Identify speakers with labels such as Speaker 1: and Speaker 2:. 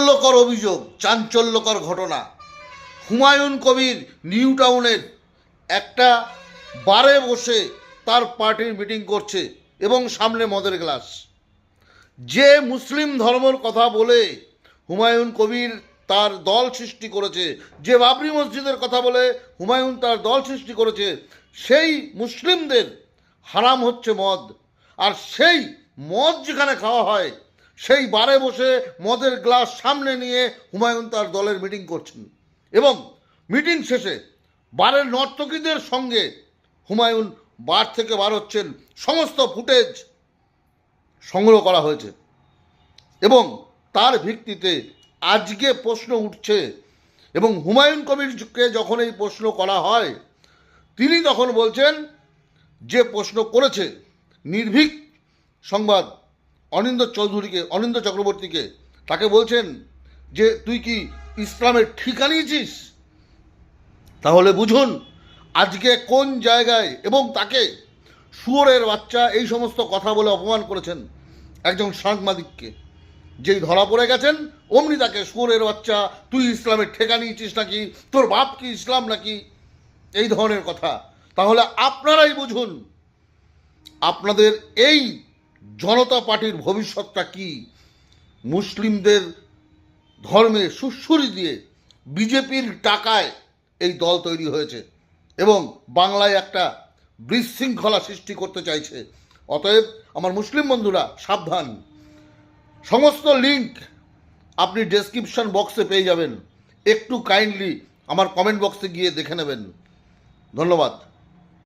Speaker 1: চাঞ্চল্যকর অভিযোগ, চাঞ্চল্যকর ঘটনা। হুমায়ুন কবির নিউ টাউনের একটা বারে বসে তার পার্টির মিটিং করছে এবং সামনে মদের গ্লাস। যে মুসলিম ধর্মের কথা বলে হুমায়ুন কবির তার দল সৃষ্টি করেছে, যে বাবরি মসজিদের কথা বলে হুমায়ুন তার দল সৃষ্টি করেছে, সেই মুসলিমদের হারাম হচ্ছে মদ। আর সেই মদ যেখানে খাওয়া হয় সেই বারে বসে মদের গ্লাস সামনে নিয়ে হুমায়ুন তার দলের মিটিং করছেন এবং মিটিং শেষে বারের নর্তকীদের সঙ্গে হুমায়ুন বার থেকে বার হচ্ছেন। সমস্ত ফুটেজ সংগ্রহ করা হয়েছে এবং তার ভিত্তিতে আজকে প্রশ্ন উঠছে। এবং হুমায়ুন কবিরকে যখন এই প্রশ্ন করা হয়, তিনি তখন বলছেন, যে প্রশ্ন করেছে নির্ভীক সংবাদ অনিন্দ্য চক্রবর্তীকে, তাকে বলছেন যে তুই কি ইসলামের ঠিকা নিয়েছিস? তাহলে বুঝুন আজকে কোন জায়গায়, এবং তাকে শুয়োরের বাচ্চা এই সমস্ত কথা বলে অপমান করেছেন একজন সাংবাদিককে, যেই ধরা পড়ে গেছেন অমনি তাকে শুয়োরের বাচ্চা, তুই ইসলামের ঠেকা নিয়েছিস নাকি, তোর বাপ কি ইসলাম নাকি, এই ধরনের কথা। তাহলে আপনারাই বুঝুন আপনাদের এই জনতা পার্টির ভবিষ্যৎটা কি। মুসলিমদের ধর্মে সুশ্রুতি দিয়ে বিজেপির টাকায় এই দল তৈরি হয়েছে এবং বাংলায় একটা বিশৃঙ্খলা সৃষ্টি করতে চাইছে। অতএব আমার মুসলিম বন্ধুরা সাবধান। সমস্ত লিঙ্ক আপনি ডেসক্রিপশন বক্সে পেয়ে যাবেন, একটু কাইন্ডলি আমার কমেন্ট বক্সে গিয়ে দেখে নেবেন। ধন্যবাদ।